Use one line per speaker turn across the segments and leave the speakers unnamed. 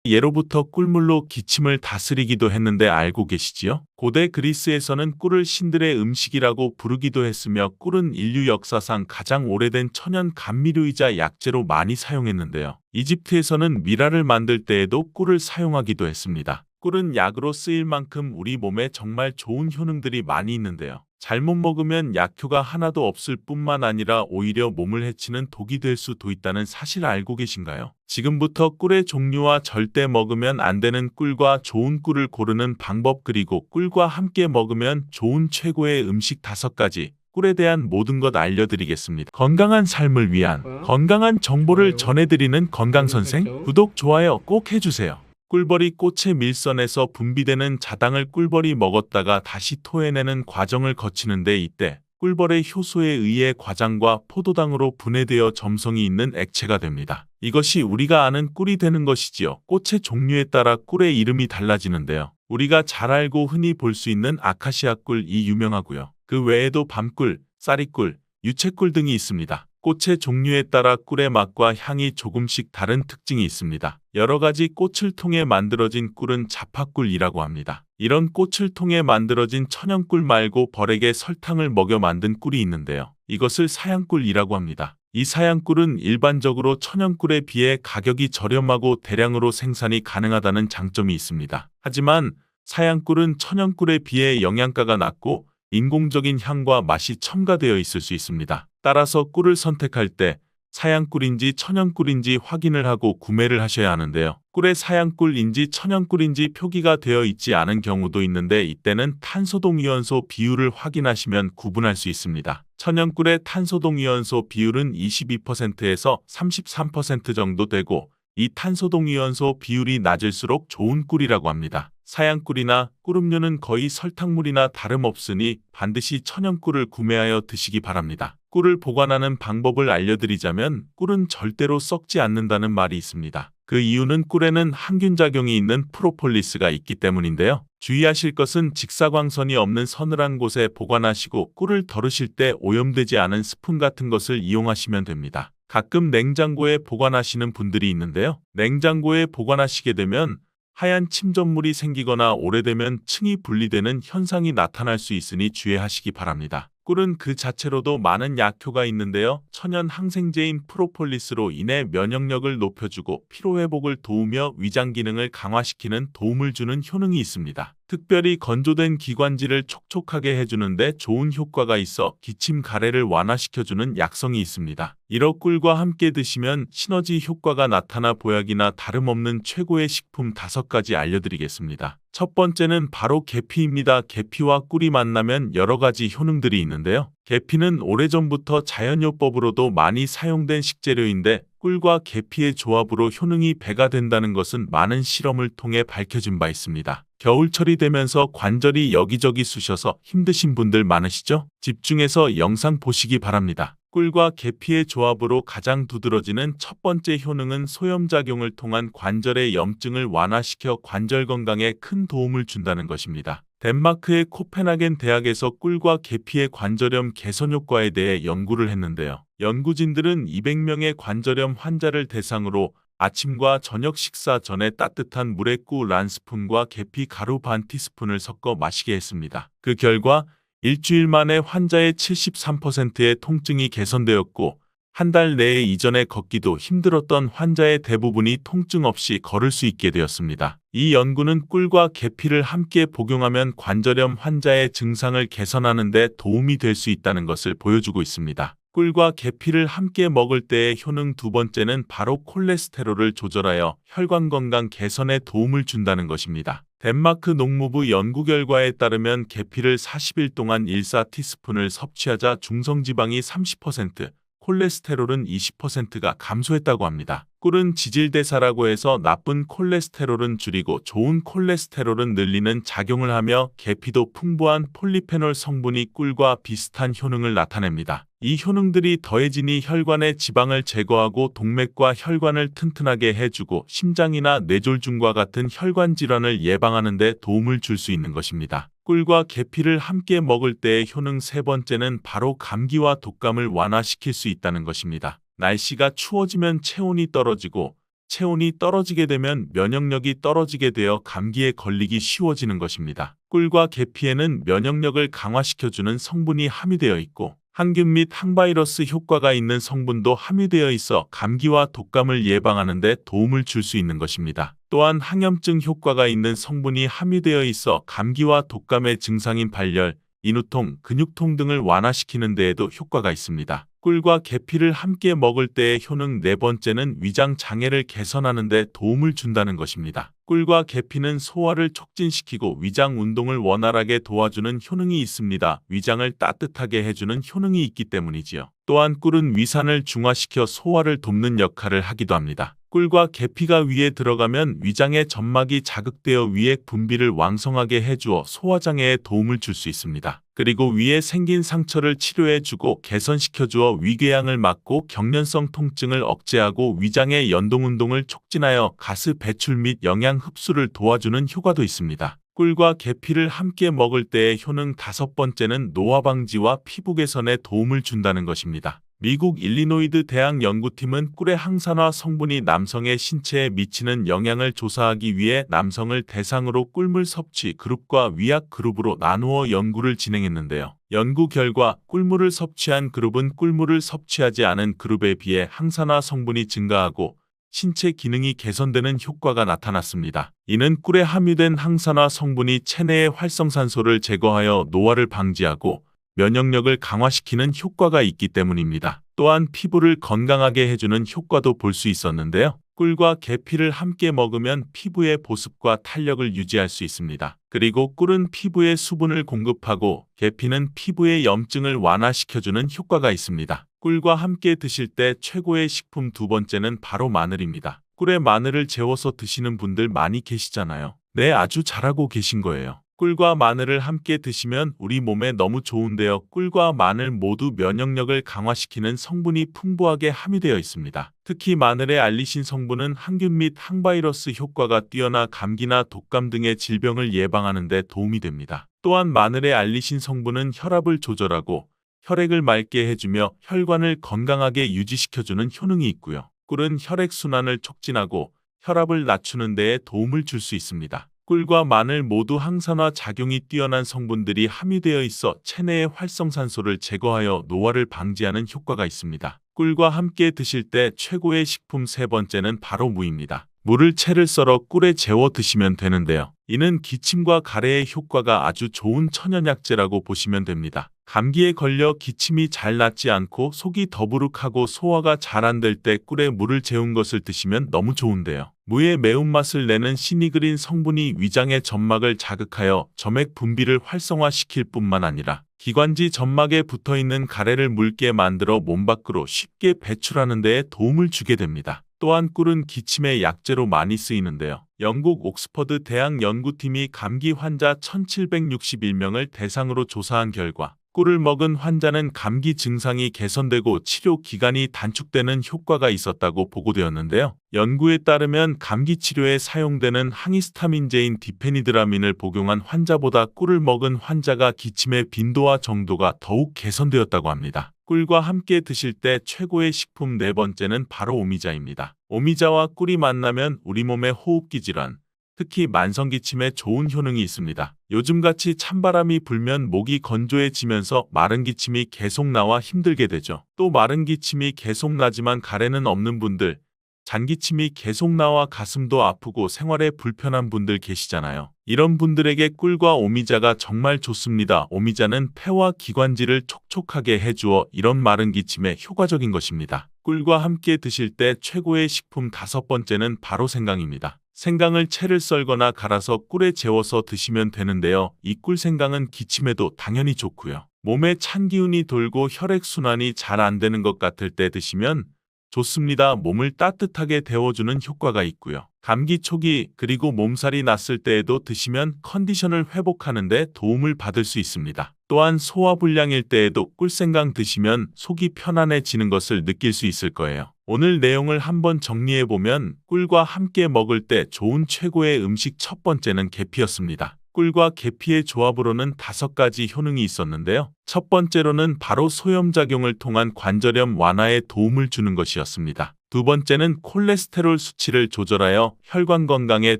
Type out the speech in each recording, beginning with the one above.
예로부터 꿀물로 기침을 다스리기도 했는데 알고 계시지요? 고대 그리스에서는 꿀을 신들의 음식이라고 부르기도 했으며 꿀은 인류 역사상 가장 오래된 천연 감미료이자 약재로 많이 사용했는데요. 이집트에서는 미라를 만들 때에도 꿀을 사용하기도 했습니다. 꿀은 약으로 쓰일 만큼 우리 몸에 정말 좋은 효능들이 많이 있는데요. 잘못 먹으면 약효가 하나도 없을 뿐만 아니라 오히려 몸을 해치는 독이 될 수도 있다는 사실 알고 계신가요? 지금부터 꿀의 종류와 절대 먹으면 안 되는 꿀과 좋은 꿀을 고르는 방법, 그리고 꿀과 함께 먹으면 좋은 최고의 음식 5가지, 꿀에 대한 모든 것 알려드리겠습니다. 건강한 삶을 위한 건강한 정보를 전해드리는 건강선생, 구독, 좋아요 꼭 해주세요. 꿀벌이 꽃의 밀선에서 분비되는 자당을 꿀벌이 먹었다가 다시 토해내는 과정을 거치는데, 이때 꿀벌의 효소에 의해 과장과 포도당으로 분해되어 점성이 있는 액체가 됩니다. 이것이 우리가 아는 꿀이 되는 것이지요. 꽃의 종류에 따라 꿀의 이름이 달라지는데요. 우리가 잘 알고 흔히 볼 수 있는 아카시아 꿀이 유명하고요. 그 외에도 밤꿀, 쌀이꿀, 유채꿀 등이 있습니다. 꽃의 종류에 따라 꿀의 맛과 향이 조금씩 다른 특징이 있습니다. 여러 가지 꽃을 통해 만들어진 꿀은 자파꿀이라고 합니다. 이런 꽃을 통해 만들어진 천연꿀 말고 벌에게 설탕을 먹여 만든 꿀이 있는데요. 이것을 사양꿀이라고 합니다. 이 사양꿀은 일반적으로 천연꿀에 비해 가격이 저렴하고 대량으로 생산이 가능하다는 장점이 있습니다. 하지만 사양꿀은 천연꿀에 비해 영양가가 낮고 인공적인 향과 맛이 첨가되어 있을 수 있습니다. 따라서 꿀을 선택할 때 사양꿀인지 천연꿀인지 확인을 하고 구매를 하셔야 하는데요. 꿀에 사양꿀인지 천연꿀인지 표기가 되어 있지 않은 경우도 있는데, 이때는 탄소동위원소 비율을 확인하시면 구분할 수 있습니다. 천연꿀의 탄소동위원소 비율은 22%에서 33% 정도 되고, 이 탄소동위원소 비율이 낮을수록 좋은 꿀이라고 합니다. 사양꿀이나 꿀음료는 거의 설탕물이나 다름없으니 반드시 천연꿀을 구매하여 드시기 바랍니다. 꿀을 보관하는 방법을 알려드리자면, 꿀은 절대로 썩지 않는다는 말이 있습니다. 그 이유는 꿀에는 항균작용이 있는 프로폴리스가 있기 때문인데요. 주의하실 것은 직사광선이 없는 서늘한 곳에 보관하시고, 꿀을 덜으실 때 오염되지 않은 스푼 같은 것을 이용하시면 됩니다. 가끔 냉장고에 보관하시는 분들이 있는데요. 냉장고에 보관하시게 되면 하얀 침전물이 생기거나 오래되면 층이 분리되는 현상이 나타날 수 있으니 주의하시기 바랍니다. 꿀은 그 자체로도 많은 약효가 있는데요. 천연 항생제인 프로폴리스로 인해 면역력을 높여주고 피로회복을 도우며 위장 기능을 강화시키는 도움을 주는 효능이 있습니다. 특별히 건조된 기관지를 촉촉하게 해주는데 좋은 효과가 있어 기침 가래를 완화시켜주는 약성이 있습니다. 이러 꿀과 함께 드시면 시너지 효과가 나타나 보약이나 다름없는 최고의 식품 5가지 알려드리겠습니다. 첫 번째는 바로 계피입니다. 계피와 꿀이 만나면 여러 가지 효능들이 있는데요. 계피는 오래전부터 자연요법으로도 많이 사용된 식재료인데, 꿀과 계피의 조합으로 효능이 배가 된다는 것은 많은 실험을 통해 밝혀진 바 있습니다. 겨울철이 되면서 관절이 여기저기 쑤셔서 힘드신 분들 많으시죠? 집중해서 영상 보시기 바랍니다. 꿀과 계피의 조합으로 가장 두드러지는 첫 번째 효능은 소염작용을 통한 관절의 염증을 완화시켜 관절 건강에 큰 도움을 준다는 것입니다. 덴마크의 코펜하겐 대학에서 꿀과 계피의 관절염 개선 효과에 대해 연구를 했는데요. 연구진들은 200명의 관절염 환자를 대상으로 아침과 저녁 식사 전에 따뜻한 물에 꿀 1스푼과 계피 가루 반 티스푼을 섞어 마시게 했습니다. 그 결과 일주일 만에 환자의 73%의 통증이 개선되었고, 한 달 내에 이전에 걷기도 힘들었던 환자의 대부분이 통증 없이 걸을 수 있게 되었습니다. 이 연구는 꿀과 계피를 함께 복용하면 관절염 환자의 증상을 개선하는 데 도움이 될 수 있다는 것을 보여주고 있습니다. 꿀과 계피를 함께 먹을 때의 효능 두 번째는 바로 콜레스테롤을 조절하여 혈관 건강 개선에 도움을 준다는 것입니다. 덴마크 농무부 연구 결과에 따르면 계피를 40일 동안 1,4티스푼을 섭취하자 중성지방이 30%, 콜레스테롤은 20%가 감소했다고 합니다. 꿀은 지질대사라고 해서 나쁜 콜레스테롤은 줄이고 좋은 콜레스테롤은 늘리는 작용을 하며, 계피도 풍부한 폴리페놀 성분이 꿀과 비슷한 효능을 나타냅니다. 이 효능들이 더해지니 혈관의 지방을 제거하고 동맥과 혈관을 튼튼하게 해주고 심장이나 뇌졸중과 같은 혈관 질환을 예방하는 데 도움을 줄 수 있는 것입니다. 꿀과 계피를 함께 먹을 때의 효능 세 번째는 바로 감기와 독감을 완화시킬 수 있다는 것입니다. 날씨가 추워지면 체온이 떨어지고 체온이 떨어지게 되면 면역력이 떨어지게 되어 감기에 걸리기 쉬워지는 것입니다. 꿀과 계피에는 면역력을 강화시켜주는 성분이 함유되어 있고 항균 및 항바이러스 효과가 있는 성분도 함유되어 있어 감기와 독감을 예방하는 데 도움을 줄 수 있는 것입니다. 또한 항염증 효과가 있는 성분이 함유되어 있어 감기와 독감의 증상인 발열, 인후통, 근육통 등을 완화시키는 데에도 효과가 있습니다. 꿀과 계피를 함께 먹을 때의 효능 네 번째는 위장 장애를 개선하는 데 도움을 준다는 것입니다. 꿀과 계피는 소화를 촉진시키고 위장 운동을 원활하게 도와주는 효능이 있습니다. 위장을 따뜻하게 해주는 효능이 있기 때문이지요. 또한 꿀은 위산을 중화시켜 소화를 돕는 역할을 하기도 합니다. 꿀과 계피가 위에 들어가면 위장의 점막이 자극되어 위액 분비를 왕성하게 해주어 소화장애에 도움을 줄 수 있습니다. 그리고 위에 생긴 상처를 치료해주고 개선시켜주어 위궤양을 막고 경련성 통증을 억제하고 위장의 연동운동을 촉진하여 가스 배출 및 영양 흡수를 도와주는 효과도 있습니다. 꿀과 계피를 함께 먹을 때의 효능 다섯 번째는 노화 방지와 피부 개선에 도움을 준다는 것입니다. 미국 일리노이드 대학 연구팀은 꿀의 항산화 성분이 남성의 신체에 미치는 영향을 조사하기 위해 남성을 대상으로 꿀물 섭취 그룹과 위약 그룹으로 나누어 연구를 진행했는데요. 연구 결과 꿀물을 섭취한 그룹은 꿀물을 섭취하지 않은 그룹에 비해 항산화 성분이 증가하고 신체 기능이 개선되는 효과가 나타났습니다. 이는 꿀에 함유된 항산화 성분이 체내의 활성산소를 제거하여 노화를 방지하고 면역력을 강화시키는 효과가 있기 때문입니다. 또한 피부를 건강하게 해주는 효과도 볼 수 있었는데요. 꿀과 계피를 함께 먹으면 피부의 보습과 탄력을 유지할 수 있습니다. 그리고 꿀은 피부에 수분을 공급하고 계피는 피부의 염증을 완화시켜주는 효과가 있습니다. 꿀과 함께 드실 때 최고의 식품 두 번째는 바로 마늘입니다. 꿀에 마늘을 재워서 드시는 분들 많이 계시잖아요. 네, 아주 잘하고 계신 거예요. 꿀과 마늘을 함께 드시면 우리 몸에 너무 좋은데요. 꿀과 마늘 모두 면역력을 강화시키는 성분이 풍부하게 함유되어 있습니다. 특히 마늘의 알리신 성분은 항균 및 항바이러스 효과가 뛰어나 감기나 독감 등의 질병을 예방하는 데 도움이 됩니다. 또한 마늘의 알리신 성분은 혈압을 조절하고 혈액을 맑게 해주며 혈관을 건강하게 유지시켜주는 효능이 있고요. 꿀은 혈액순환을 촉진하고 혈압을 낮추는 데에 도움을 줄 수 있습니다. 꿀과 마늘 모두 항산화 작용이 뛰어난 성분들이 함유되어 있어 체내의 활성산소를 제거하여 노화를 방지하는 효과가 있습니다. 꿀과 함께 드실 때 최고의 식품 세 번째는 바로 무입니다. 무를 채를 썰어 꿀에 재워 드시면 되는데요. 이는 기침과 가래의 효과가 아주 좋은 천연약재라고 보시면 됩니다. 감기에 걸려 기침이 잘 낫지 않고 속이 더부룩하고 소화가 잘 안 될 때 꿀에 물을 재운 것을 드시면 너무 좋은데요. 무의 매운맛을 내는 시니그린 성분이 위장의 점막을 자극하여 점액 분비를 활성화시킬 뿐만 아니라 기관지 점막에 붙어있는 가래를 묽게 만들어 몸 밖으로 쉽게 배출하는 데에 도움을 주게 됩니다. 또한 꿀은 기침의 약재로 많이 쓰이는데요. 영국 옥스퍼드 대학 연구팀이 감기 환자 1761명을 대상으로 조사한 결과 꿀을 먹은 환자는 감기 증상이 개선되고 치료 기간이 단축되는 효과가 있었다고 보고되었는데요. 연구에 따르면 감기 치료에 사용되는 항히스타민제인 디페니드라민을 복용한 환자보다 꿀을 먹은 환자가 기침의 빈도와 정도가 더욱 개선되었다고 합니다. 꿀과 함께 드실 때 최고의 식품 네 번째는 바로 오미자입니다. 오미자와 꿀이 만나면 우리 몸의 호흡기 질환, 특히 만성기침에 좋은 효능이 있습니다. 요즘같이 찬바람이 불면 목이 건조해지면서 마른 기침이 계속 나와 힘들게 되죠. 또 마른 기침이 계속 나지만 가래는 없는 분들, 잔기침이 계속 나와 가슴도 아프고 생활에 불편한 분들 계시잖아요. 이런 분들에게 꿀과 오미자가 정말 좋습니다. 오미자는 폐와 기관지를 촉촉하게 해주어 이런 마른 기침에 효과적인 것입니다. 꿀과 함께 드실 때 최고의 식품 다섯 번째는 바로 생강입니다. 생강을 채를 썰거나 갈아서 꿀에 재워서 드시면 되는데요. 이 꿀생강은 기침에도 당연히 좋고요. 몸에 찬 기운이 돌고 혈액순환이 잘 안 되는 것 같을 때 드시면 좋습니다. 몸을 따뜻하게 데워주는 효과가 있고요. 감기 초기 그리고 몸살이 났을 때에도 드시면 컨디션을 회복하는 데 도움을 받을 수 있습니다. 또한 소화불량일 때에도 꿀생강 드시면 속이 편안해지는 것을 느낄 수 있을 거예요. 오늘 내용을 한번 정리해보면 꿀과 함께 먹을 때 좋은 최고의 음식 첫 번째는 계피였습니다. 꿀과 계피의 조합으로는 5가지 효능이 있었는데요. 첫 번째로는 바로 소염작용을 통한 관절염 완화에 도움을 주는 것이었습니다. 두 번째는 콜레스테롤 수치를 조절하여 혈관 건강에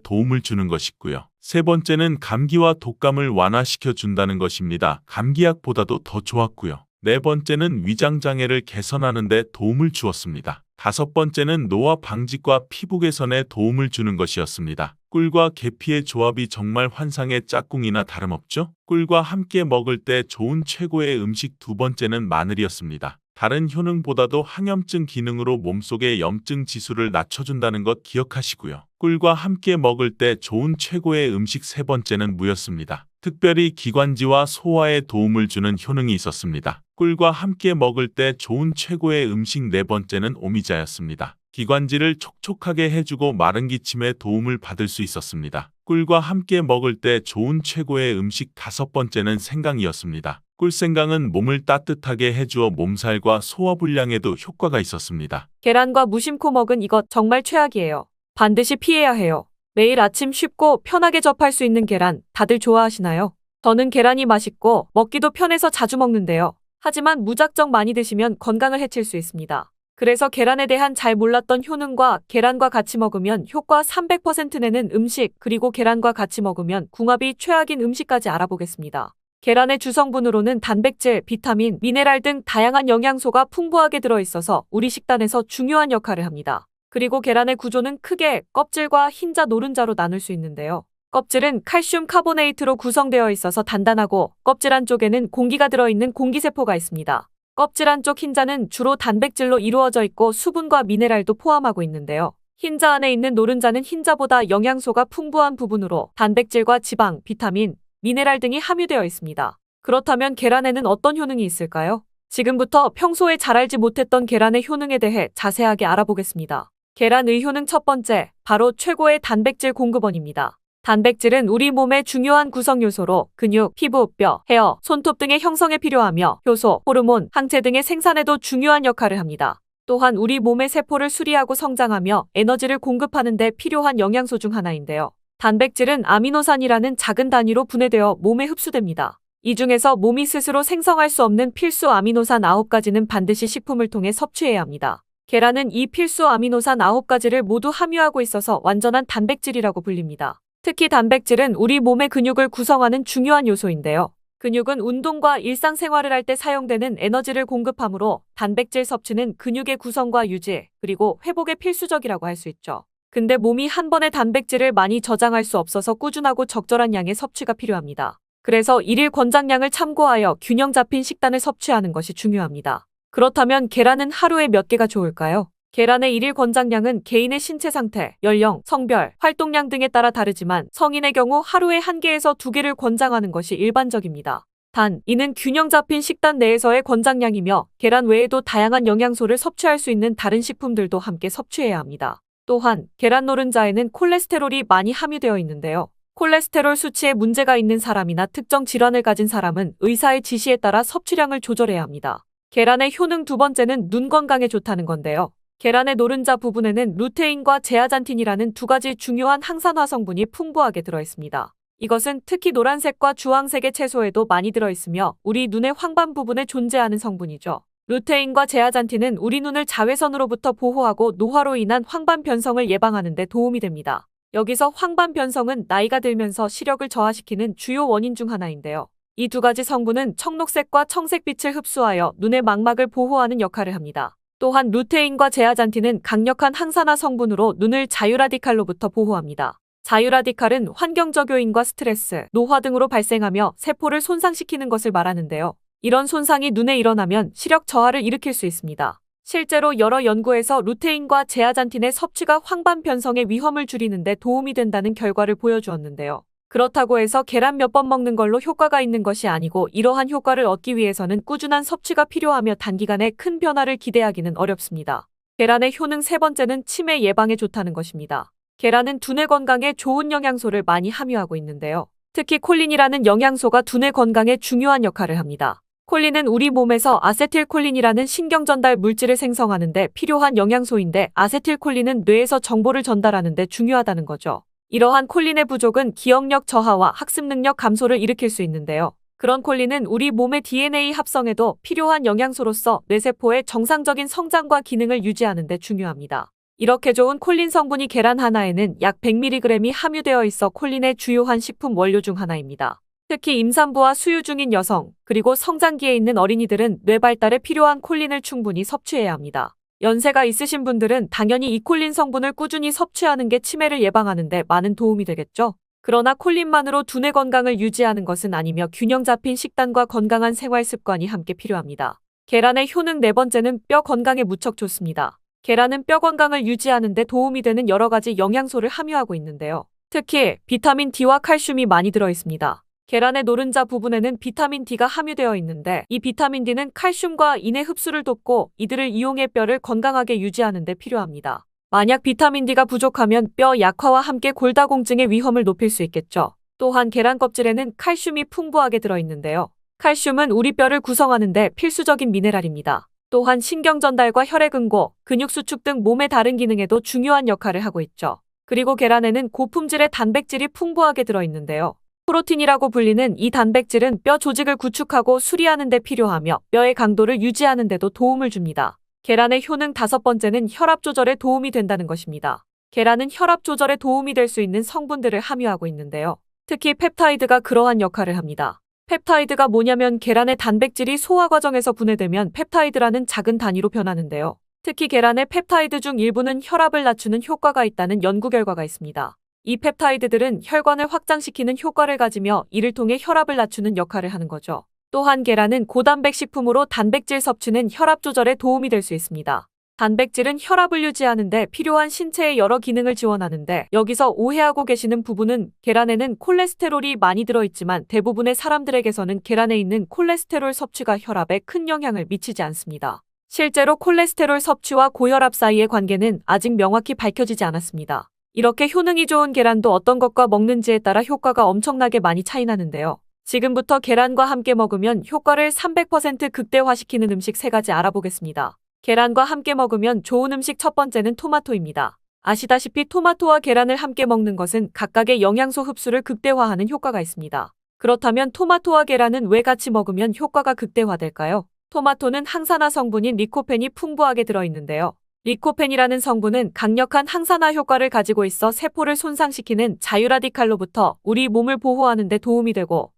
도움을 주는 것이고요. 세 번째는 감기와 독감을 완화시켜 준다는 것입니다. 감기약보다도 더 좋았고요. 네 번째는 위장 장애를 개선하는 데 도움을 주었습니다. 다섯 번째는 노화 방지과 피부 개선에 도움을 주는 것이었습니다. 꿀과 계피의 조합이 정말 환상의 짝꿍이나 다름없죠? 꿀과 함께 먹을 때 좋은 최고의 음식 두 번째는 마늘이었습니다. 다른 효능보다도 항염증 기능으로 몸속의 염증 지수를 낮춰준다는 것 기억하시고요. 꿀과 함께 먹을 때 좋은 최고의 음식 세 번째는 무였습니다. 특별히 기관지와 소화에 도움을 주는 효능이 있었습니다. 꿀과 함께 먹을 때 좋은 최고의 음식 네 번째는 오미자였습니다. 기관지를 촉촉하게 해주고 마른 기침에 도움을 받을 수 있었습니다. 꿀과 함께 먹을 때 좋은 최고의 음식 다섯 번째는 생강이었습니다. 꿀생강은 몸을 따뜻하게 해주어 몸살과 소화불량에도 효과가 있었습니다.
계란과 무심코 먹은 이것 정말 최악이에요. 반드시 피해야 해요. 매일 아침 쉽고 편하게 접할 수 있는 계란 다들 좋아하시나요? 저는 계란이 맛있고 먹기도 편해서 자주 먹는데요. 하지만 무작정 많이 드시면 건강을 해칠 수 있습니다. 그래서 계란에 대한 잘 몰랐던 효능과 계란과 같이 먹으면 효과 300% 내는 음식 그리고 계란과 같이 먹으면 궁합이 최악인 음식까지 알아보겠습니다. 계란의 주성분으로는 단백질, 비타민, 미네랄 등 다양한 영양소가 풍부하게 들어있어서 우리 식단에서 중요한 역할을 합니다. 그리고 계란의 구조는 크게 껍질과 흰자, 노른자로 나눌 수 있는데요. 껍질은 칼슘 카보네이트로 구성되어 있어서 단단하고 껍질 안쪽에는 공기가 들어있는 공기세포가 있습니다. 껍질 안쪽 흰자는 주로 단백질로 이루어져 있고 수분과 미네랄도 포함하고 있는데요. 흰자 안에 있는 노른자는 흰자보다 영양소가 풍부한 부분으로 단백질과 지방, 비타민, 미네랄 등이 함유되어 있습니다. 그렇다면 계란에는 어떤 효능이 있을까요? 지금부터 평소에 잘 알지 못했던 계란의 효능에 대해 자세하게 알아보겠습니다. 계란의 효능 첫 번째, 바로 최고의 단백질 공급원입니다. 단백질은 우리 몸의 중요한 구성 요소로 근육, 피부, 뼈, 헤어, 손톱 등의 형성에 필요하며 효소, 호르몬, 항체 등의 생산에도 중요한 역할을 합니다. 또한 우리 몸의 세포를 수리하고 성장하며 에너지를 공급하는 데 필요한 영양소 중 하나인데요. 단백질은 아미노산이라는 작은 단위로 분해되어 몸에 흡수됩니다. 이 중에서 몸이 스스로 생성할 수 없는 필수 아미노산 9가지는 반드시 식품을 통해 섭취해야 합니다. 계란은 이 필수 아미노산 9가지를 모두 함유하고 있어서 완전한 단백질이라고 불립니다. 특히 단백질은 우리 몸의 근육을 구성하는 중요한 요소인데요. 근육은 운동과 일상생활을 할 때 사용되는 에너지를 공급하므로 단백질 섭취는 근육의 구성과 유지, 그리고 회복에 필수적이라고 할 수 있죠. 근데 몸이 한 번에 단백질을 많이 저장할 수 없어서 꾸준하고 적절한 양의 섭취가 필요합니다. 그래서 일일 권장량을 참고하여 균형 잡힌 식단을 섭취하는 것이 중요합니다. 그렇다면 계란은 하루에 몇 개가 좋을까요? 계란의 일일 권장량은 개인의 신체 상태, 연령, 성별, 활동량 등에 따라 다르지만 성인의 경우 하루에 1개에서 2개를 권장하는 것이 일반적입니다. 단, 이는 균형 잡힌 식단 내에서의 권장량이며 계란 외에도 다양한 영양소를 섭취할 수 있는 다른 식품들도 함께 섭취해야 합니다. 또한 계란 노른자에는 콜레스테롤이 많이 함유되어 있는데요. 콜레스테롤 수치에 문제가 있는 사람이나 특정 질환을 가진 사람은 의사의 지시에 따라 섭취량을 조절해야 합니다. 계란의 효능 두 번째는 눈 건강에 좋다는 건데요. 계란의 노른자 부분에는 루테인과 제아잔틴이라는 두 가지 중요한 항산화 성분이 풍부하게 들어있습니다. 이것은 특히 노란색과 주황색의 채소에도 많이 들어있으며 우리 눈의 황반 부분에 존재하는 성분이죠. 루테인과 제아잔틴은 우리 눈을 자외선으로부터 보호하고 노화로 인한 황반 변성을 예방하는 데 도움이 됩니다. 여기서 황반 변성은 나이가 들면서 시력을 저하시키는 주요 원인 중 하나인데요. 이 두 가지 성분은 청록색과 청색빛을 흡수하여 눈의 망막을 보호하는 역할을 합니다. 또한 루테인과 제아잔틴은 강력한 항산화 성분으로 눈을 자유라디칼로부터 보호합니다. 자유라디칼은 환경적 요인과 스트레스, 노화 등으로 발생하며 세포를 손상시키는 것을 말하는데요. 이런 손상이 눈에 일어나면 시력 저하를 일으킬 수 있습니다. 실제로 여러 연구에서 루테인과 제아잔틴의 섭취가 황반 변성의 위험을 줄이는 데 도움이 된다는 결과를 보여주었는데요. 그렇다고 해서 계란 몇 번 먹는 걸로 효과가 있는 것이 아니고 이러한 효과를 얻기 위해서는 꾸준한 섭취가 필요하며 단기간에 큰 변화를 기대하기는 어렵습니다. 계란의 효능 세 번째는 치매 예방에 좋다는 것입니다. 계란은 두뇌 건강에 좋은 영양소를 많이 함유하고 있는데요. 특히 콜린이라는 영양소가 두뇌 건강에 중요한 역할을 합니다. 콜린은 우리 몸에서 아세틸콜린이라는 신경전달 물질을 생성하는 데 필요한 영양소인데 아세틸콜린은 뇌에서 정보를 전달하는 데 중요하다는 거죠. 이러한 콜린의 부족은 기억력 저하와 학습 능력 감소를 일으킬 수 있는데요. 그런 콜린은 우리 몸의 DNA 합성에도 필요한 영양소로서 뇌세포의 정상적인 성장과 기능을 유지하는 데 중요합니다. 이렇게 좋은 콜린 성분이 계란 하나에는 약 100mg이 함유되어 있어 콜린의 주요한 식품 원료 중 하나입니다. 특히 임산부와 수유 중인 여성, 그리고 성장기에 있는 어린이들은 뇌 발달에 필요한 콜린을 충분히 섭취해야 합니다. 연세가 있으신 분들은 당연히 이 콜린 성분을 꾸준히 섭취하는 게 치매를 예방하는 데 많은 도움이 되겠죠. 그러나 콜린만으로 두뇌 건강을 유지하는 것은 아니며 균형 잡힌 식단과 건강한 생활 습관이 함께 필요합니다. 계란의 효능 네 번째는 뼈 건강에 무척 좋습니다. 계란은 뼈 건강을 유지하는 데 도움이 되는 여러 가지 영양소를 함유하고 있는데요. 특히 비타민 D와 칼슘이 많이 들어 있습니다. 계란의 노른자 부분에는 비타민 D가 함유되어 있는데 이 비타민 D는 칼슘과 인의 흡수를 돕고 이들을 이용해 뼈를 건강하게 유지하는 데 필요합니다. 만약 비타민 D가 부족하면 뼈 약화와 함께 골다공증의 위험을 높일 수 있겠죠. 또한 계란 껍질에는 칼슘이 풍부하게 들어있는데요. 칼슘은 우리 뼈를 구성하는 데 필수적인 미네랄입니다. 또한 신경 전달과 혈액응고, 근육 수축 등 몸의 다른 기능에도 중요한 역할을 하고 있죠. 그리고 계란에는 고품질의 단백질이 풍부하게 들어있는데요. 프로틴이라고 불리는 이 단백질은 뼈 조직을 구축하고 수리하는 데 필요하며 뼈의 강도를 유지하는 데도 도움을 줍니다. 계란의 효능 다섯 번째는 혈압 조절에 도움이 된다는 것입니다. 계란은 혈압 조절에 도움이 될 수 있는 성분들을 함유하고 있는데요. 특히 펩타이드가 그러한 역할을 합니다. 펩타이드가 뭐냐면 계란의 단백질이 소화 과정에서 분해되면 펩타이드라는 작은 단위로 변하는데요. 특히 계란의 펩타이드 중 일부는 혈압을 낮추는 효과가 있다는 연구 결과가 있습니다. 이 펩타이드들은 혈관을 확장시키는 효과를 가지며 이를 통해 혈압을 낮추는 역할을 하는 거죠. 또한 계란은 고단백 식품으로 단백질 섭취는 혈압 조절에 도움이 될 수 있습니다. 단백질은 혈압을 유지하는 데 필요한 신체의 여러 기능을 지원하는데 여기서 오해하고 계시는 부분은 계란에는 콜레스테롤이 많이 들어있지만 대부분의 사람들에게서는 계란에 있는 콜레스테롤 섭취가 혈압에 큰 영향을 미치지 않습니다. 실제로 콜레스테롤 섭취와 고혈압 사이의 관계는 아직 명확히 밝혀지지 않았습니다. 이렇게 효능이 좋은 계란도 어떤 것과 먹는지에 따라 효과가 엄청나게 많이 차이 나는데요. 지금부터 계란과 함께 먹으면 효과를 300% 극대화시키는 음식 3가지 알아보겠습니다. 계란과 함께 먹으면 좋은 음식 첫 번째는 토마토입니다. 아시다시피 토마토와 계란을 함께 먹는 것은 각각의 영양소 흡수를 극대화하는 효과가 있습니다. 그렇다면 토마토와 계란은 왜 같이 먹으면 효과가 극대화될까요? 토마토는 항산화 성분인 리코펜이 풍부하게 들어있는데요. 리코펜이라는 성분은 강력한 항산화 효과를 가지고 있어 세포를 손상시키는 자유라디칼로부터 우리 몸을 보호하는 데 도움이 되고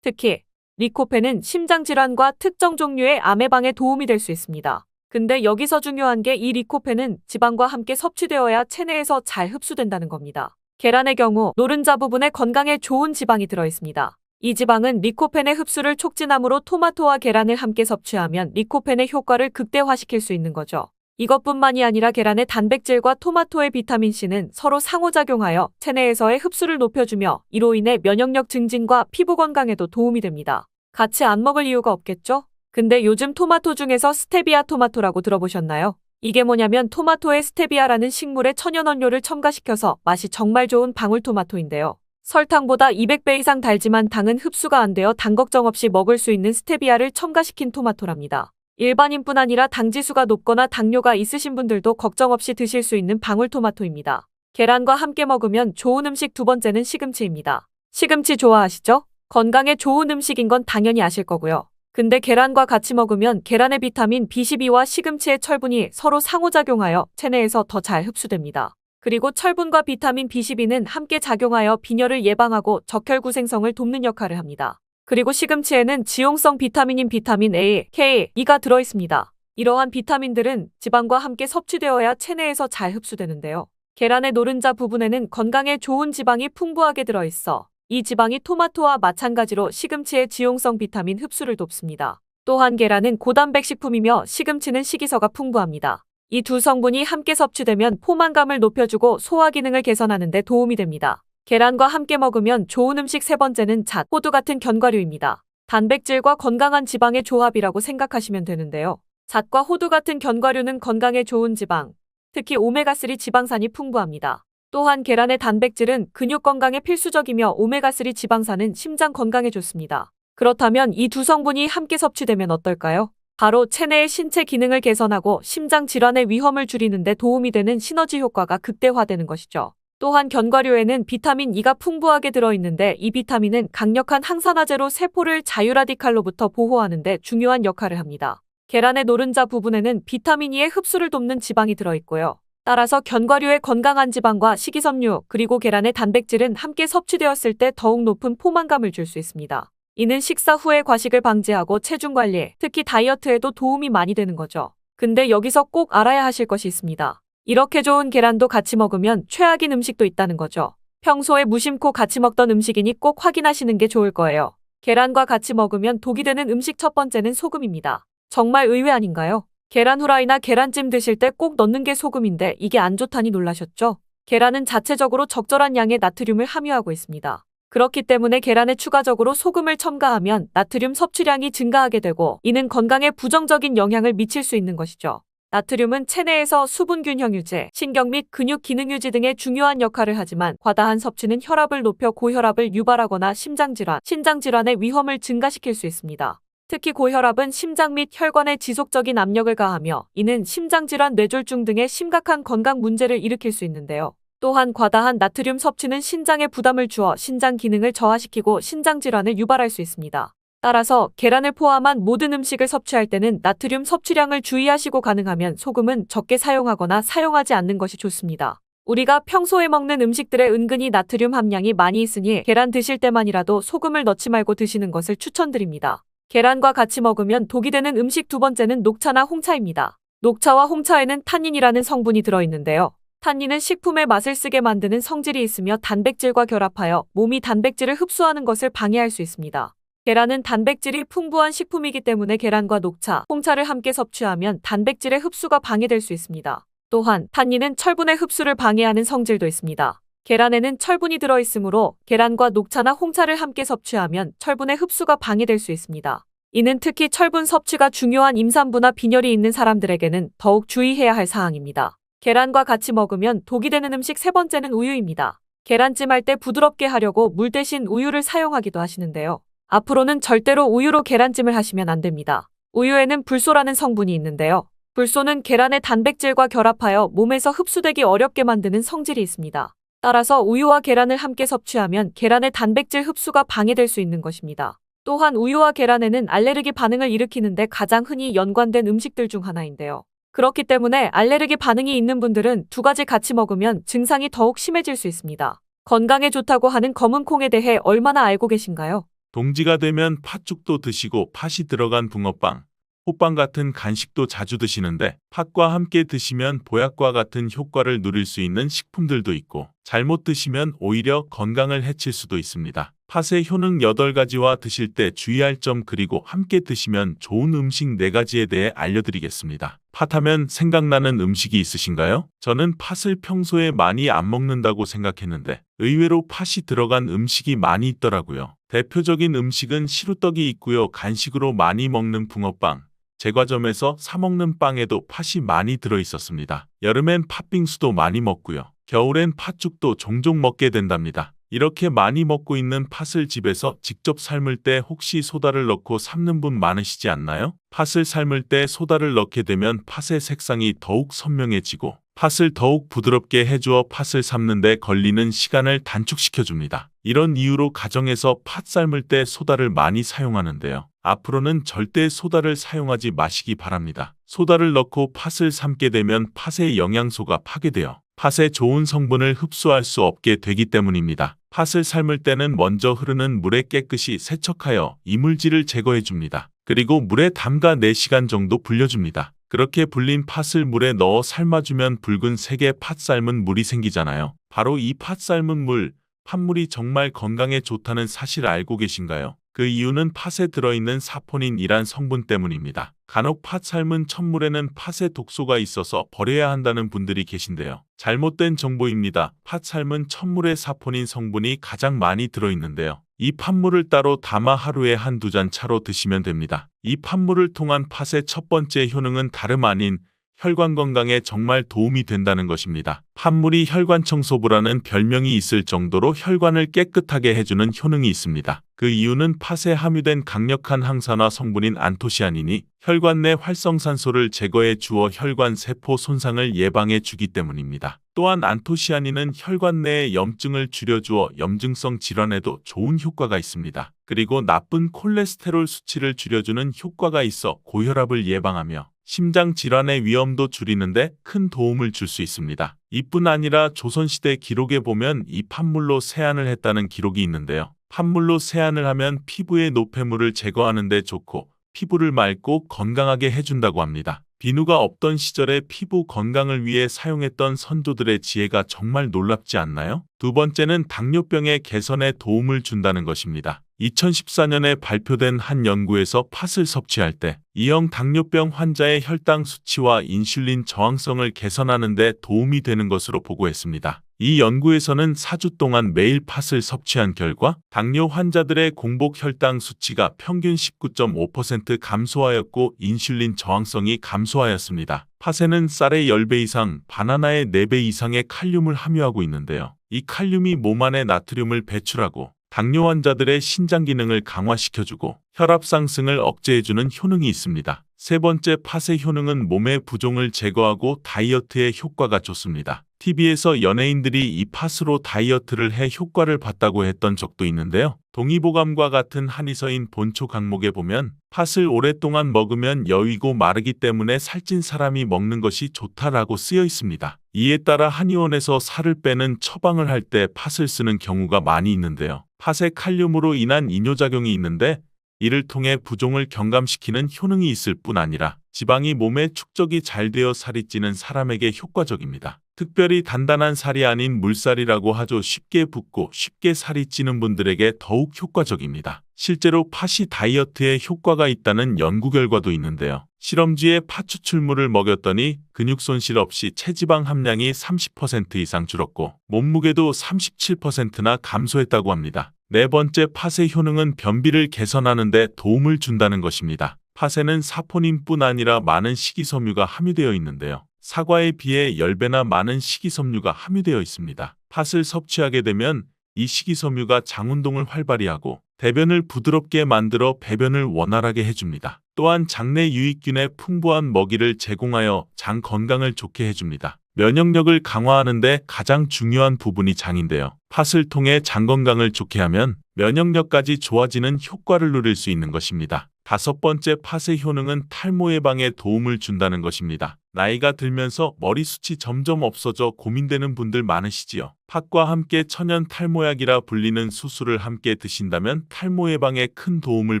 특히 리코펜은 심장질환과 특정 종류의 암 예방에 도움이 될 수 있습니다. 근데 여기서 중요한 게 이 리코펜은 지방과 함께 섭취되어야 체내에서 잘 흡수된다는 겁니다. 계란의 경우 노른자 부분에 건강에 좋은 지방이 들어있습니다. 이 지방은 리코펜의 흡수를 촉진하므로 토마토와 계란을 함께 섭취하면 리코펜의 효과를 극대화시킬 수 있는 거죠. 이것뿐만이 아니라 계란의 단백질과 토마토의 비타민C는 서로 상호작용하여 체내에서의 흡수를 높여주며 이로 인해 면역력 증진과 피부 건강에도 도움이 됩니다. 같이 안 먹을 이유가 없겠죠? 근데 요즘 토마토 중에서 스테비아 토마토라고 들어보셨나요? 이게 뭐냐면 토마토에 스테비아라는 식물의 천연원료를 첨가시켜서 맛이 정말 좋은 방울토마토인데요. 설탕보다 200배 이상 달지만 당은 흡수가 안 되어 당 걱정 없이 먹을 수 있는 스테비아를 첨가시킨 토마토랍니다. 일반인뿐 아니라 당지수가 높거나 당뇨가 있으신 분들도 걱정 없이 드실 수 있는 방울토마토입니다. 계란과 함께 먹으면 좋은 음식 두 번째는 시금치입니다. 시금치 좋아하시죠? 건강에 좋은 음식인 건 당연히 아실 거고요. 근데 계란과 같이 먹으면 계란의 비타민 B12와 시금치의 철분이 서로 상호작용하여 체내에서 더 잘 흡수됩니다. 그리고 철분과 비타민 B12는 함께 작용하여 빈혈을 예방하고 적혈구 생성을 돕는 역할을 합니다. 그리고 시금치에는 지용성 비타민인 비타민 A, K, E가 들어있습니다. 이러한 비타민들은 지방과 함께 섭취되어야 체내에서 잘 흡수되는데요. 계란의 노른자 부분에는 건강에 좋은 지방이 풍부하게 들어있어 이 지방이 토마토와 마찬가지로 시금치의 지용성 비타민 흡수를 돕습니다. 또한 계란은 고단백 식품이며 시금치는 식이섬유가 풍부합니다. 이 두 성분이 함께 섭취되면 포만감을 높여주고 소화 기능을 개선하는 데 도움이 됩니다. 계란과 함께 먹으면 좋은 음식 세 번째는 잣, 호두 같은 견과류입니다. 단백질과 건강한 지방의 조합이라고 생각하시면 되는데요. 잣과 호두 같은 견과류는 건강에 좋은 지방, 특히 오메가3 지방산이 풍부합니다. 또한 계란의 단백질은 근육 건강에 필수적이며 오메가3 지방산은 심장 건강에 좋습니다. 그렇다면 이 두 성분이 함께 섭취되면 어떨까요? 바로 체내의 신체 기능을 개선하고 심장 질환의 위험을 줄이는 데 도움이 되는 시너지 효과가 극대화되는 것이죠. 또한 견과류에는 비타민 E가 풍부하게 들어있는데 이 비타민은 강력한 항산화제로 세포를 자유라디칼로부터 보호하는 데 중요한 역할을 합니다. 계란의 노른자 부분에는 비타민 E의 흡수를 돕는 지방이 들어있고요. 따라서 견과류의 건강한 지방과 식이섬유 그리고 계란의 단백질은 함께 섭취되었을 때 더욱 높은 포만감을 줄 수 있습니다. 이는 식사 후에 과식을 방지하고 체중 관리, 특히 다이어트에도 도움이 많이 되는 거죠. 근데 여기서 꼭 알아야 하실 것이 있습니다. 이렇게 좋은 계란도 같이 먹으면 최악인 음식도 있다는 거죠. 평소에 무심코 같이 먹던 음식이니 꼭 확인하시는 게 좋을 거예요. 계란과 같이 먹으면 독이 되는 음식 첫 번째는 소금입니다. 정말 의외 아닌가요? 계란 후라이나 계란찜 드실 때 꼭 넣는 게 소금인데 이게 안 좋다니 놀라셨죠? 계란은 자체적으로 적절한 양의 나트륨을 함유하고 있습니다. 그렇기 때문에 계란에 추가적으로 소금을 첨가하면 나트륨 섭취량이 증가하게 되고 이는 건강에 부정적인 영향을 미칠 수 있는 것이죠. 나트륨은 체내에서 수분 균형 유지, 신경 및 근육 기능 유지 등의 중요한 역할을 하지만 과다한 섭취는 혈압을 높여 고혈압을 유발하거나 심장질환, 신장질환의 위험을 증가시킬 수 있습니다. 특히 고혈압은 심장 및 혈관에 지속적인 압력을 가하며 이는 심장질환, 뇌졸중 등의 심각한 건강 문제를 일으킬 수 있는데요. 또한 과다한 나트륨 섭취는 신장에 부담을 주어 신장 기능을 저하시키고 신장질환을 유발할 수 있습니다. 따라서 계란을 포함한 모든 음식을 섭취할 때는 나트륨 섭취량을 주의하시고 가능하면 소금은 적게 사용하거나 사용하지 않는 것이 좋습니다. 우리가 평소에 먹는 음식들에 은근히 나트륨 함량이 많이 있으니 계란 드실 때만이라도 소금을 넣지 말고 드시는 것을 추천드립니다. 계란과 같이 먹으면 독이 되는 음식 두 번째는 녹차나 홍차입니다. 녹차와 홍차에는 탄닌이라는 성분이 들어있는데요. 탄닌은 식품의 맛을 쓰게 만드는 성질이 있으며 단백질과 결합하여 몸이 단백질을 흡수하는 것을 방해할 수 있습니다. 계란은 단백질이 풍부한 식품이기 때문에 계란과 녹차, 홍차를 함께 섭취하면 단백질의 흡수가 방해될 수 있습니다. 또한 탄닌은 철분의 흡수를 방해하는 성질도 있습니다. 계란에는 철분이 들어있으므로 계란과 녹차나 홍차를 함께 섭취하면 철분의 흡수가 방해될 수 있습니다. 이는 특히 철분 섭취가 중요한 임산부나 빈혈이 있는 사람들에게는 더욱 주의해야 할 사항입니다. 계란과 같이 먹으면 독이 되는 음식 세 번째는 우유입니다. 계란찜 할 때 부드럽게 하려고 물 대신 우유를 사용하기도 하시는데요. 앞으로는 절대로 우유로 계란찜을 하시면 안 됩니다. 우유에는 불소라는 성분이 있는데요. 불소는 계란의 단백질과 결합하여 몸에서 흡수되기 어렵게 만드는 성질이 있습니다. 따라서 우유와 계란을 함께 섭취하면 계란의 단백질 흡수가 방해될 수 있는 것입니다. 또한 우유와 계란에는 알레르기 반응을 일으키는데 가장 흔히 연관된 음식들 중 하나인데요. 그렇기 때문에 알레르기 반응이 있는 분들은 두 가지 같이 먹으면 증상이 더욱 심해질 수 있습니다. 건강에 좋다고 하는 검은 콩에 대해 얼마나 알고 계신가요?
동지가 되면 팥죽도 드시고 팥이 들어간 붕어빵, 호빵 같은 간식도 자주 드시는데 팥과 함께 드시면 보약과 같은 효과를 누릴 수 있는 식품들도 있고 잘못 드시면 오히려 건강을 해칠 수도 있습니다. 팥의 효능 8가지와 드실 때 주의할 점 그리고 함께 드시면 좋은 음식 4가지에 대해 알려드리겠습니다. 팥하면 생각나는 음식이 있으신가요? 저는 팥을 평소에 많이 안 먹는다고 생각했는데 의외로 팥이 들어간 음식이 많이 있더라고요. 대표적인 음식은 시루떡이 있고요. 간식으로 많이 먹는 붕어빵, 제과점에서 사 먹는 빵에도 팥이 많이 들어있었습니다. 여름엔 팥빙수도 많이 먹고요. 겨울엔 팥죽도 종종 먹게 된답니다. 이렇게 많이 먹고 있는 팥을 집에서 직접 삶을 때 혹시 소다를 넣고 삶는 분 많으시지 않나요? 팥을 삶을 때 소다를 넣게 되면 팥의 색상이 더욱 선명해지고 팥을 더욱 부드럽게 해주어 팥을 삶는 데 걸리는 시간을 단축시켜줍니다. 이런 이유로 가정에서 팥 삶을 때 소다를 많이 사용하는데요. 앞으로는 절대 소다를 사용하지 마시기 바랍니다. 소다를 넣고 팥을 삶게 되면 팥의 영양소가 파괴되어 팥의 좋은 성분을 흡수할 수 없게 되기 때문입니다. 팥을 삶을 때는 먼저 흐르는 물에 깨끗이 세척하여 이물질을 제거해 줍니다. 그리고 물에 담가 4시간 정도 불려줍니다. 그렇게 불린 팥을 물에 넣어 삶아주면 붉은 색의 팥 삶은 물이 생기잖아요. 바로 이 팥 삶은 물, 팥물이 정말 건강에 좋다는 사실 알고 계신가요? 그 이유는 팥에 들어있는 사포닌이란 성분 때문입니다. 간혹 팥 삶은 첨물에는 팥의 독소가 있어서 버려야 한다는 분들이 계신데요. 잘못된 정보입니다. 팥 삶은 첨물의 사포닌 성분이 가장 많이 들어있는데요. 이 팥물을 따로 담아 하루에 1~2잔 차로 드시면 됩니다. 이 팥물을 통한 팥의 첫 번째 효능은 다름 아닌 혈관 건강에 정말 도움이 된다는 것입니다. 팥물이 혈관 청소부라는 별명이 있을 정도로 혈관을 깨끗하게 해주는 효능이 있습니다. 그 이유는 팥에 함유된 강력한 항산화 성분인 안토시아닌이 혈관 내 활성산소를 제거해 주어 혈관 세포 손상을 예방해 주기 때문입니다. 또한 안토시아닌은 혈관 내의 염증을 줄여주어 염증성 질환에도 좋은 효과가 있습니다. 그리고 나쁜 콜레스테롤 수치를 줄여주는 효과가 있어 고혈압을 예방하며 심장 질환의 위험도 줄이는데 큰 도움을 줄 수 있습니다. 이뿐 아니라 조선시대 기록에 보면 이 팥물로 세안을 했다는 기록이 있는데요. 팥물로 세안을 하면 피부의 노폐물을 제거하는 데 좋고 피부를 맑고 건강하게 해준다고 합니다. 비누가 없던 시절에 피부 건강을 위해 사용했던 선조들의 지혜가 정말 놀랍지 않나요? 두 번째는 당뇨병의 개선에 도움을 준다는 것입니다. 2014년에 발표된 한 연구에서 팥을 섭취할 때 E형 당뇨병 환자의 혈당 수치와 인슐린 저항성을 개선하는 데 도움이 되는 것으로 보고했습니다. 이 연구에서는 4주 동안 매일 팥을 섭취한 결과 당뇨 환자들의 공복 혈당 수치가 평균 19.5% 감소하였고 인슐린 저항성이 감소하였습니다. 팥에는 쌀의 10배 이상, 바나나의 4배 이상의 칼륨을 함유하고 있는데요. 이 칼륨이 몸 안에 나트륨을 배출하고 당뇨 환자들의 신장 기능을 강화시켜주고 혈압 상승을 억제해주는 효능이 있습니다. 세 번째, 팥의 효능은 몸의 부종을 제거하고 다이어트에 효과가 좋습니다. TV에서 연예인들이 이 팥으로 다이어트를 해 효과를 봤다고 했던 적도 있는데요. 동의보감과 같은 한의서인 본초 강목에 보면 팥을 오랫동안 먹으면 여위고 마르기 때문에 살찐 사람이 먹는 것이 좋다라고 쓰여 있습니다. 이에 따라 한의원에서 살을 빼는 처방을 할 때 팥을 쓰는 경우가 많이 있는데요. 팥의 칼륨으로 인한 이뇨작용이 있는데 이를 통해 부종을 경감시키는 효능이 있을 뿐 아니라 지방이 몸에 축적이 잘 되어 살이 찌는 사람에게 효과적입니다. 특별히 단단한 살이 아닌 물살이라고 하죠. 쉽게 붓고 쉽게 살이 찌는 분들에게 더욱 효과적입니다. 실제로 팥이 다이어트에 효과가 있다는 연구 결과도 있는데요. 실험쥐에 팥 추출물을 먹였더니 근육 손실 없이 체지방 함량이 30% 이상 줄었고 몸무게도 37%나 감소했다고 합니다. 네 번째, 팥의 효능은 변비를 개선하는 데 도움을 준다는 것입니다. 팥에는 사포닌뿐 아니라 많은 식이섬유가 함유되어 있는데요. 사과에 비해 10배나 많은 식이섬유가 함유되어 있습니다. 팥을 섭취하게 되면 이 식이섬유가 장운동을 활발히 하고 대변을 부드럽게 만들어 배변을 원활하게 해줍니다. 또한 장내 유익균의 풍부한 먹이를 제공하여 장 건강을 좋게 해줍니다. 면역력을 강화하는 데 가장 중요한 부분이 장인데요. 팥을 통해 장 건강을 좋게 하면 면역력까지 좋아지는 효과를 누릴 수 있는 것입니다. 다섯 번째, 팥의 효능은 탈모 예방에 도움을 준다는 것입니다. 나이가 들면서 머리숱이 점점 없어져 고민되는 분들 많으시지요. 팥과 함께 천연 탈모약이라 불리는 수수를 함께 드신다면 탈모 예방에 큰 도움을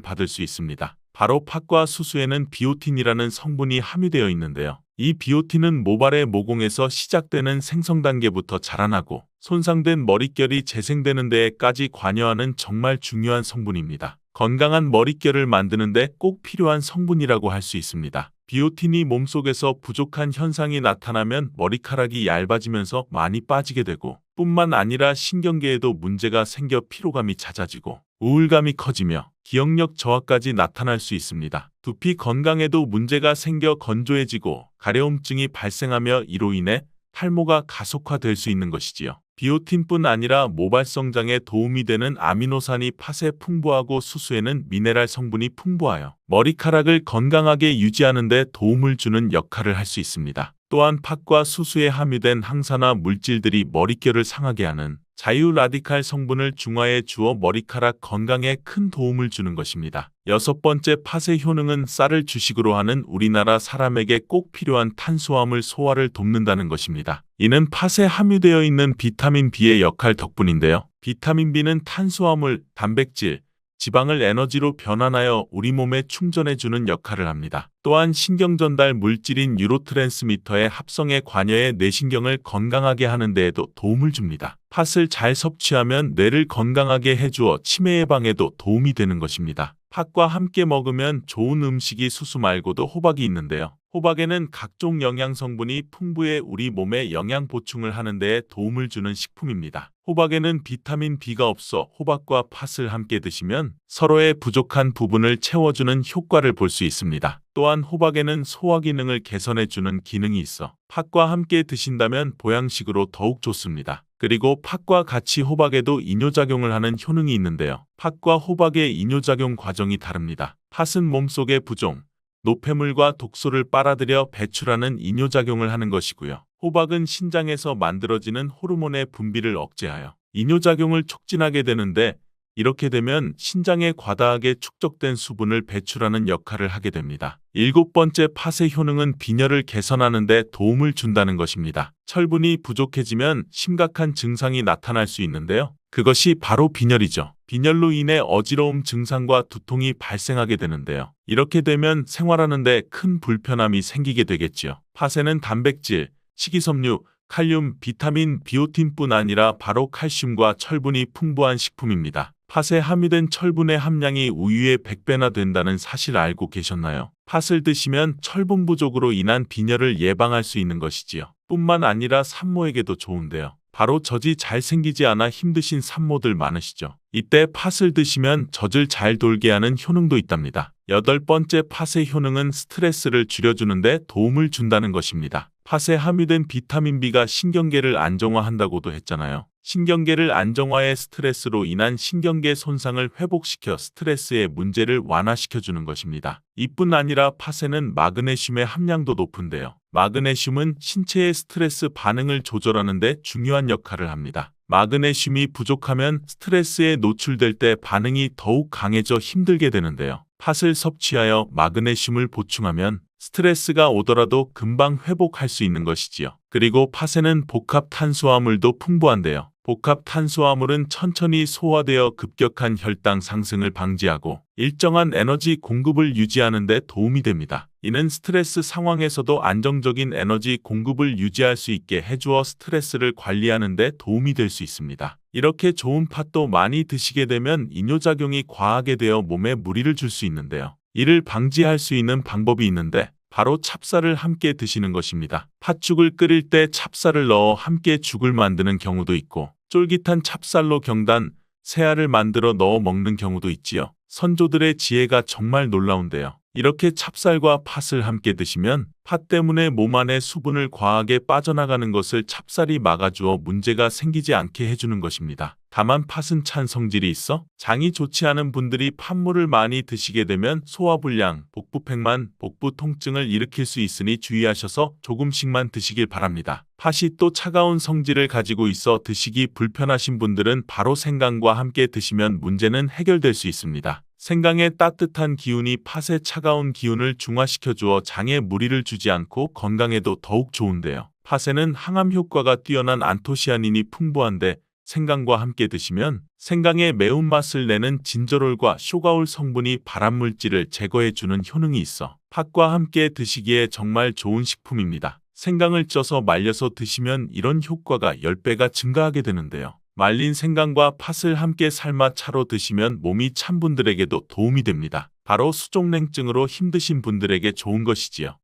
받을 수 있습니다. 바로 팥과 수수에는 비오틴이라는 성분이 함유되어 있는데요. 이 비오틴은 모발의 모공에서 시작되는 생성 단계부터 자라나고 손상된 머릿결이 재생되는 데에까지 관여하는 정말 중요한 성분입니다. 건강한 머릿결을 만드는 데 꼭 필요한 성분이라고 할 수 있습니다. 비오틴이 몸속에서 부족한 현상이 나타나면 머리카락이 얇아지면서 많이 빠지게 되고 뿐만 아니라 신경계에도 문제가 생겨 피로감이 잦아지고 우울감이 커지며 기억력 저하까지 나타날 수 있습니다. 두피 건강에도 문제가 생겨 건조해지고 가려움증이 발생하며 이로 인해 탈모가 가속화될 수 있는 것이지요. 비오틴뿐 아니라 모발 성장에 도움이 되는 아미노산이 팥에 풍부하고 수수에는 미네랄 성분이 풍부하여 머리카락을 건강하게 유지하는 데 도움을 주는 역할을 할 수 있습니다. 또한 팥과 수수에 함유된 항산화 물질들이 머릿결을 상하게 하는 자유 라디칼 성분을 중화해 주어 머리카락 건강에 큰 도움을 주는 것입니다. 여섯 번째, 팥의 효능은 쌀을 주식으로 하는 우리나라 사람에게 꼭 필요한 탄수화물 소화를 돕는다는 것입니다. 이는 팥에 함유되어 있는 비타민 B의 역할 덕분인데요. 비타민 B는 탄수화물, 단백질, 지방을 에너지로 변환하여 우리 몸에 충전해주는 역할을 합니다. 또한 신경전달 물질인 뉴로트랜스미터의 합성에 관여해 뇌신경을 건강하게 하는 데에도 도움을 줍니다. 팥을 잘 섭취하면 뇌를 건강하게 해주어 치매 예방에도 도움이 되는 것입니다. 팥과 함께 먹으면 좋은 음식이 수수 말고도 호박이 있는데요. 호박에는 각종 영양 성분이 풍부해 우리 몸에 영양 보충을 하는 데 도움을 주는 식품입니다. 호박에는 비타민 B가 없어 호박과 팥을 함께 드시면 서로의 부족한 부분을 채워주는 효과를 볼 수 있습니다. 또한 호박에는 소화 기능을 개선해주는 기능이 있어 팥과 함께 드신다면 보양식으로 더욱 좋습니다. 그리고 팥과 같이 호박에도 이뇨작용을 하는 효능이 있는데요. 팥과 호박의 이뇨작용 과정이 다릅니다. 팥은 몸속의 부종, 노폐물과 독소를 빨아들여 배출하는 이뇨작용을 하는 것이고요. 호박은 신장에서 만들어지는 호르몬의 분비를 억제하여 이뇨작용을 촉진하게 되는데 이렇게 되면 신장에 과다하게 축적된 수분을 배출하는 역할을 하게 됩니다. 7번째 팥의 효능은 빈혈을 개선하는 데 도움을 준다는 것입니다. 철분이 부족해지면 심각한 증상이 나타날 수 있는데요. 그것이 바로 빈혈이죠. 빈혈로 인해 어지러움 증상과 두통이 발생하게 되는데요. 이렇게 되면 생활하는 데 큰 불편함이 생기게 되겠지요. 팥에는 단백질, 식이섬유, 칼륨, 비타민, 비오틴뿐 아니라 바로 칼슘과 철분이 풍부한 식품입니다. 팥에 함유된 철분의 함량이 우유의 100배나 된다는 사실 알고 계셨나요? 팥을 드시면 철분 부족으로 인한 빈혈을 예방할 수 있는 것이지요. 뿐만 아니라 산모에게도 좋은데요. 바로 젖이 잘 생기지 않아 힘드신 산모들 많으시죠? 이때 팥을 드시면 젖을 잘 돌게 하는 효능도 있답니다. 8번째 팥의 효능은 스트레스를 줄여주는데 도움을 준다는 것입니다. 팥에 함유된 비타민 B가 신경계를 안정화한다고도 했잖아요. 신경계를 안정화해 스트레스로 인한 신경계 손상을 회복시켜 스트레스의 문제를 완화시켜주는 것입니다. 이뿐 아니라 팥에는 마그네슘의 함량도 높은데요. 마그네슘은 신체의 스트레스 반응을 조절하는 데 중요한 역할을 합니다. 마그네슘이 부족하면 스트레스에 노출될 때 반응이 더욱 강해져 힘들게 되는데요. 팥을 섭취하여 마그네슘을 보충하면 스트레스가 오더라도 금방 회복할 수 있는 것이지요. 그리고 팥에는 복합 탄수화물도 풍부한데요. 복합 탄수화물은 천천히 소화되어 급격한 혈당 상승을 방지하고 일정한 에너지 공급을 유지하는 데 도움이 됩니다. 이는 스트레스 상황에서도 안정적인 에너지 공급을 유지할 수 있게 해주어 스트레스를 관리하는 데 도움이 될 수 있습니다. 이렇게 좋은 팥도 많이 드시게 되면 이뇨작용이 과하게 되어 몸에 무리를 줄 수 있는데요. 이를 방지할 수 있는 방법이 있는데 바로 찹쌀을 함께 드시는 것입니다. 팥죽을 끓일 때 찹쌀을 넣어 함께 죽을 만드는 경우도 있고 쫄깃한 찹쌀로 경단, 새알을 만들어 넣어 먹는 경우도 있지요. 선조들의 지혜가 정말 놀라운데요. 이렇게 찹쌀과 팥을 함께 드시면 팥 때문에 몸 안에 수분을 과하게 빠져나가는 것을 찹쌀이 막아주어 문제가 생기지 않게 해주는 것입니다. 다만 팥은 찬 성질이 있어 장이 좋지 않은 분들이 팥물을 많이 드시게 되면 소화불량, 복부팽만, 복부 통증을 일으킬 수 있으니 주의하셔서 조금씩만 드시길 바랍니다. 팥이 또 차가운 성질을 가지고 있어 드시기 불편하신 분들은 바로 생강과 함께 드시면 문제는 해결될 수 있습니다. 생강의 따뜻한 기운이 팥의 차가운 기운을 중화시켜 주어 장에 무리를 주지 않고 건강에도 더욱 좋은데요. 팥에는 항암 효과가 뛰어난 안토시아닌이 풍부한데 생강과 함께 드시면 생강의 매운맛을 내는 진저롤과 쇼가올 성분이 발암물질을 제거해주는 효능이 있어 팥과 함께 드시기에 정말 좋은 식품입니다. 생강을 쪄서 말려서 드시면 이런 효과가 10배가 증가하게 되는데요. 말린 생강과 팥을 함께 삶아 차로 드시면 몸이 찬 분들에게도 도움이 됩니다. 바로 수족냉증으로 힘드신 분들에게 좋은 것이지요.